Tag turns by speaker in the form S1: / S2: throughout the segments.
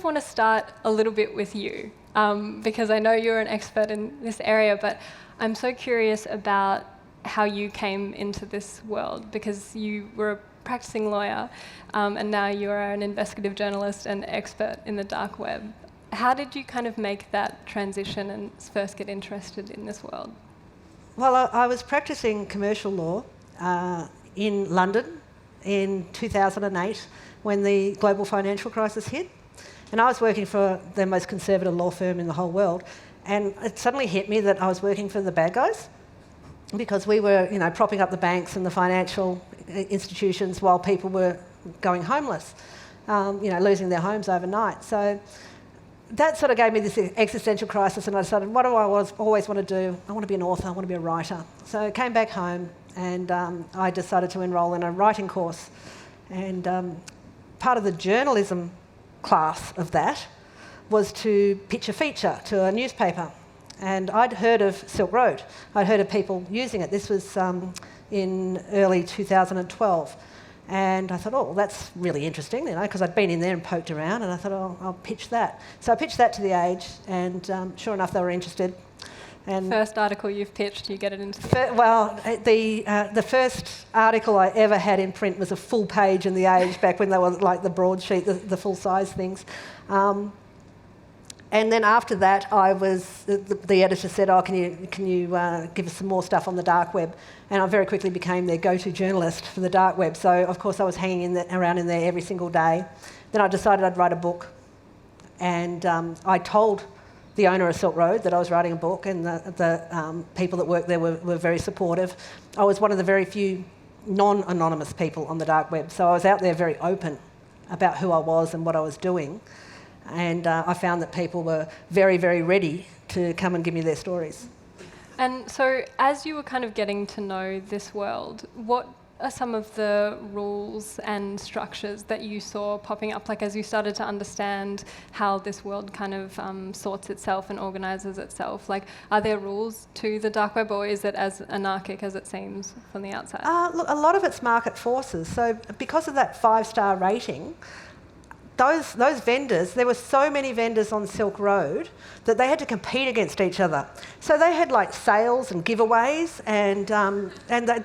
S1: want to start a little bit with you, because I know you're an expert in this area, but I'm so curious about how you came into this world, because you were a practicing lawyer, and now you are an investigative journalist and expert in the dark web. How did you kind of make that transition and first get interested in this world?
S2: Well, I was practicing commercial law in London in 2008 when the global financial crisis hit. And I was working for the most conservative law firm in the whole world. And it suddenly hit me that I was working for the bad guys, because we were, propping up the banks and the financial institutions while people were going homeless, losing their homes overnight. So that sort of gave me this existential crisis, and I decided, what do I always want to do? I want to be an author, I want to be a writer. So I came back home and I decided to enrol in a writing course. And part of the journalism class of that was to pitch a feature to a newspaper. And I'd heard of Silk Road. I'd heard of people using it. This was in early 2012. And I thought, oh, well, that's really interesting, because I'd been in there and poked around, and I thought, oh, I'll pitch that. So I pitched that to The Age, and sure enough, they were interested. And
S1: first article you've pitched, you get it into the...
S2: Well, the first article I ever had in print was a full page in The Age, back when they were like the broadsheet, the full-size things. And then after that, the editor said, oh, can you give us some more stuff on the dark web? And I very quickly became their go-to journalist for the dark web. So, of course, I was hanging around in there every single day. Then I decided I'd write a book. And I told the owner of Silk Road that I was writing a book, and the people that worked there were very supportive. I was one of the very few non-anonymous people on the dark web. So I was out there very open about who I was and what I was doing. And I found that people were very, very ready to come and give me their stories.
S1: And so as you were kind of getting to know this world, what are some of the rules and structures that you saw popping up, like as you started to understand how this world kind of sorts itself and organises itself? Like, are there rules to the dark web, or is it as anarchic as it seems from the outside?
S2: Look, a lot of it's market forces. So because of that 5-star rating, those vendors, there were so many vendors on Silk Road that they had to compete against each other. So they had like sales and giveaways, and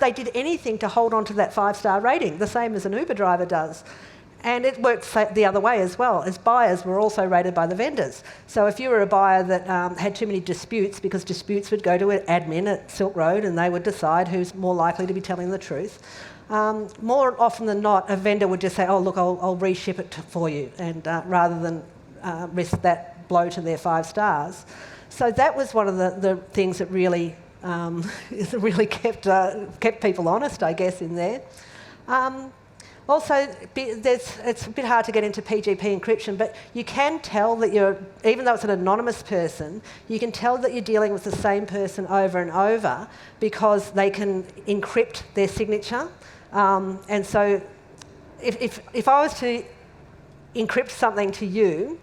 S2: they did anything to hold on to that 5-star rating, the same as an Uber driver does. And it worked the other way as well, as buyers were also rated by the vendors. So if you were a buyer that had too many disputes, because disputes would go to an admin at Silk Road and they would decide who's more likely to be telling the truth. More often than not, a vendor would just say, oh, look, I'll reship it for you, and rather than risk that blow to their 5 stars. So that was one of the things that really really kept people honest, I guess, in there. Also, it's a bit hard to get into PGP encryption, but you can tell that even though it's an anonymous person, you can tell that you're dealing with the same person over and over, because they can encrypt their signature. And so if I was to encrypt something to you,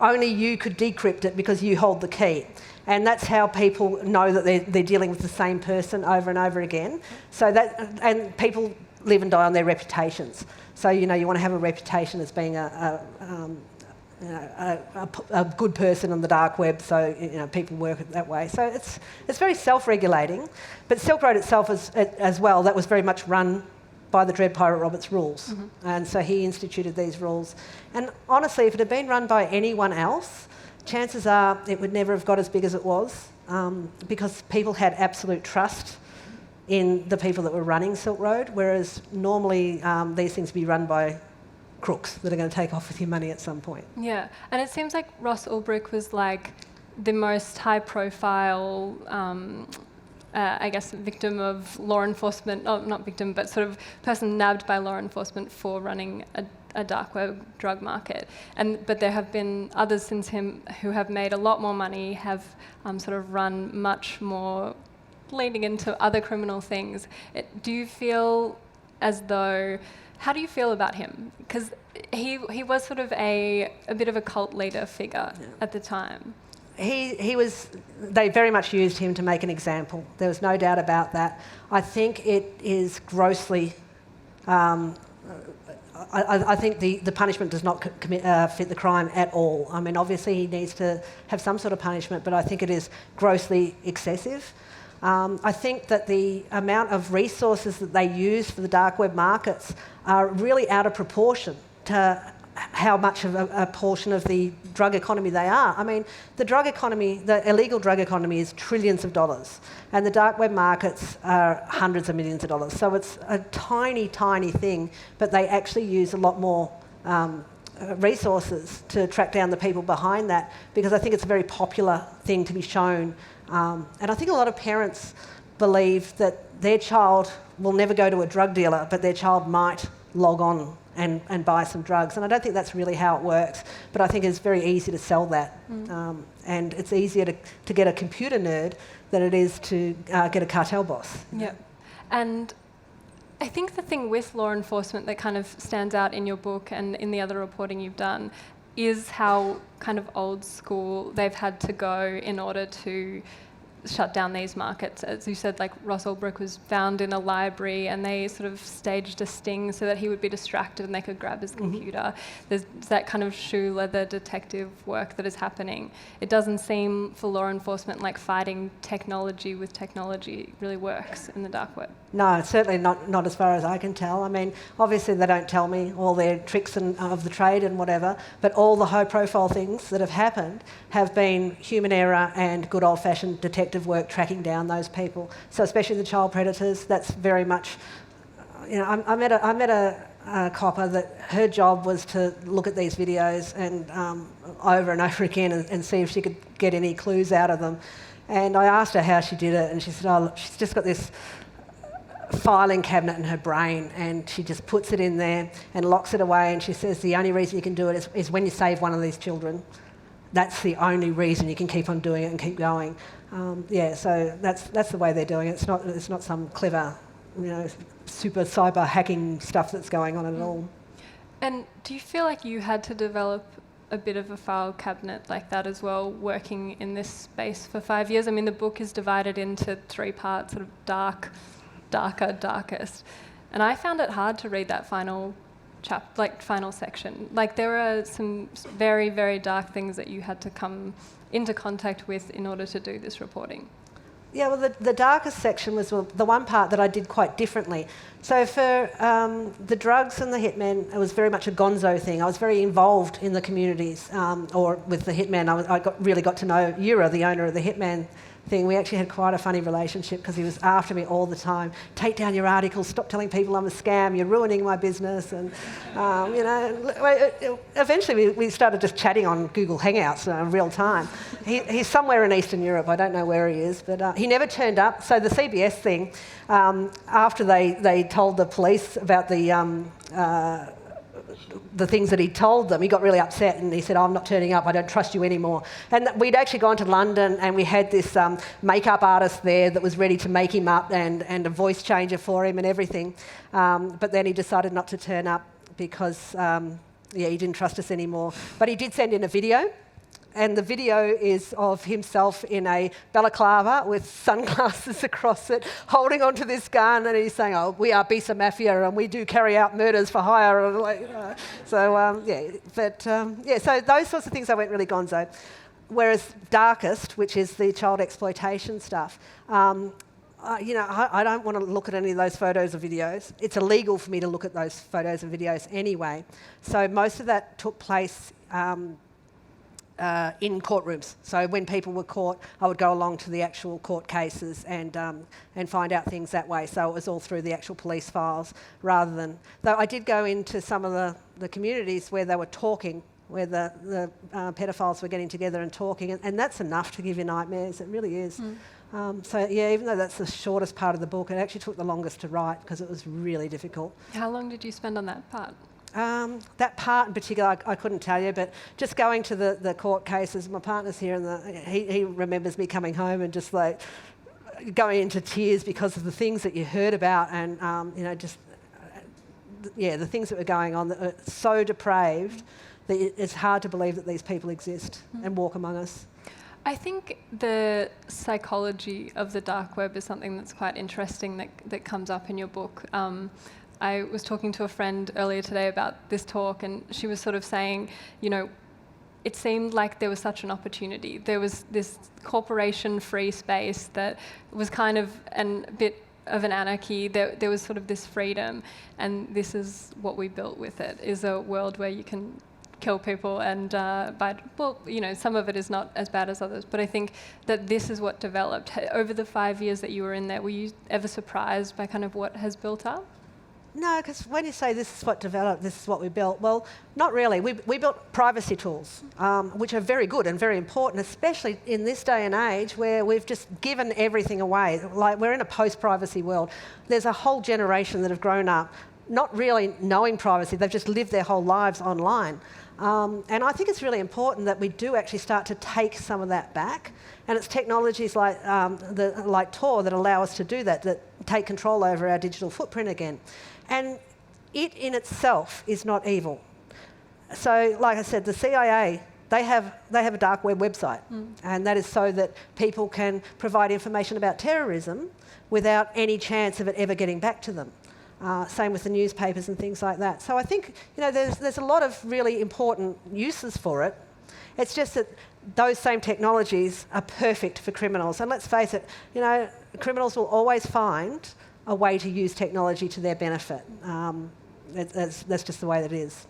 S2: only you could decrypt it because you hold the key. And that's how people know that they're dealing with the same person over and over again. So and people live and die on their reputations. So, you want to have a reputation as being a good person on the dark web, so people work it that way. So it's very self-regulating. But Silk Road itself as well, that was very much run by the Dread Pirate Roberts rules. Mm-hmm. And so he instituted these rules. And honestly, if it had been run by anyone else, chances are it would never have got as big as it was, because people had absolute trust in the people that were running Silk Road, whereas normally these things would be run by crooks that are going to take off with your money at some point.
S1: Yeah, and it seems like Ross Ulbricht was like the most high-profile, I guess, victim of law enforcement, not victim, but sort of person nabbed by law enforcement for running a dark web drug market. But there have been others since him who have made a lot more money, have sort of run much more leading into other criminal things. Do you feel as though... How do you feel about him? Because he was sort of a bit of a cult leader figure at the time.
S2: He was. They very much used him to make an example. There was no doubt about that. I think it is grossly I think the punishment does not fit the crime at all. I mean, obviously he needs to have some sort of punishment, but I think it is grossly excessive. I think that the amount of resources that they use for the dark web markets are really out of proportion to how much of a portion of the drug economy they are. I mean, the drug economy, the illegal drug economy is trillions of dollars, and the dark web markets are hundreds of millions of dollars. So it's a tiny, tiny thing, but they actually use a lot more resources to track down the people behind that, because I think it's a very popular thing to be shown. And I think a lot of parents believe that their child will never go to a drug dealer, but their child might log on and buy some drugs. And I don't think that's really how it works, but I think it's very easy to sell that. And it's easier to get a computer nerd than it is to get a cartel boss.
S1: Yeah. And I think the thing with law enforcement that kind of stands out in your book and in the other reporting you've done is how kind of old school they've had to go in order to shut down these markets. As you said, like Ross Ulbricht was found in a library and they sort of staged a sting so that he would be distracted and they could grab his computer. There's that kind of shoe leather detective work that is happening. It doesn't seem for law enforcement like fighting technology with technology really works in the dark web.
S2: No, certainly not as far as I can tell. I mean, obviously they don't tell me all their tricks of the trade and whatever, but all the high-profile things that have happened have been human error and good old-fashioned detective work tracking down those people. So especially the child predators, that's very much... You know, I met a copper that her job was to look at these videos and over and over again and see if she could get any clues out of them. And I asked her how she did it, and she said, oh, she's just got this filing cabinet in her brain and she just puts it in there and locks it away, and she says the only reason you can do it is when you save one of these children. That's the only reason you can keep on doing it and keep going. Yeah, so that's the way they're doing it. It's not some clever, you know, super cyber hacking stuff that's going on at all.
S1: And do you feel like you had to develop a bit of a file cabinet like that as well, working in this space for 5 years? I mean, the book is divided into 3 parts, sort of dark, darker, darkest. And I found it hard to read that final final section. Like, there are some very, very dark things that you had to come into contact with in order to do this reporting.
S2: Yeah, well, the darkest section was the one part that I did quite differently. So for the drugs and the hitmen, it was very much a gonzo thing. I was very involved in the communities, or with the hitman. I really got to know Yura, the owner of the hitman thing. We actually had quite a funny relationship because he was after me all the time. Take down your articles, stop telling people I'm a scam, you're ruining my business. And, you know, eventually we started just chatting on Google Hangouts in real time. He's somewhere in Eastern Europe, I don't know where he is, but he never turned up. So the CBS thing, after they told the police about the things that he told them, he got really upset and he said, oh, I'm not turning up, I don't trust you anymore. And we'd actually gone to London and we had this makeup artist there that was ready to make him up and a voice changer for him and everything. But then he decided not to turn up because he didn't trust us anymore. But he did send in a video. And the video is of himself in a balaclava with sunglasses across it, holding onto this gun, and he's saying, oh, we are Bisa Mafia and we do carry out murders for hire. So those sorts of things I went really gonzo. Whereas Darkest, which is the child exploitation stuff, you know, I don't want to look at any of those photos or videos. It's illegal for me to look at those photos and videos anyway. So most of that took place in courtrooms. So when people were caught, I would go along to the actual court cases and find out things that way. So it was all through the actual police files rather than... Though I did go into some of the communities where they were talking, where the pedophiles were getting together and talking, and that's enough to give you nightmares. It really is. So yeah, even though that's the shortest part of the book, it actually took the longest to write because it was really difficult.
S1: How long did you spend on that part?
S2: That part in particular, I couldn't tell you, but just going to the court cases, my partner's here, and he remembers me coming home and just like going into tears because of the things that you heard about, and you know, just the things that were going on that were so depraved that it's hard to believe that these people exist and walk among us.
S1: I think the psychology of the dark web is something that's quite interesting that comes up in your book. I was talking to a friend earlier today about this talk, and she was sort of saying, you know, it seemed like there was such an opportunity. There was this corporation-free space that was kind of a bit of an anarchy. There was sort of this freedom, and this is what we built with it, is a world where you can kill people and well, you know, some of it is not as bad as others, but I think that this is what developed. Over the 5 years that you were in there, were you ever surprised by kind of what has built up?
S2: No, because when you say this is what developed, this is what we built, well, not really. We built privacy tools, which are very good and very important, especially in this day and age where we've just given everything away. Like, we're in a post-privacy world. There's a whole generation that have grown up not really knowing privacy. They've just lived their whole lives online. And I think it's really important that we do actually start to take some of that back. And it's technologies like Tor that allow us to do that, that take control over our digital footprint again. And it in itself is not evil. So, like I said, the CIA, they have a dark web website. And that is so that people can provide information about terrorism without any chance of it ever getting back to them. Same with the newspapers and things like that. So I think, you know, there's a lot of really important uses for it. It's just that those same technologies are perfect for criminals. And let's face it, you know, criminals will always find a way to use technology to their benefit. That's just the way that it is.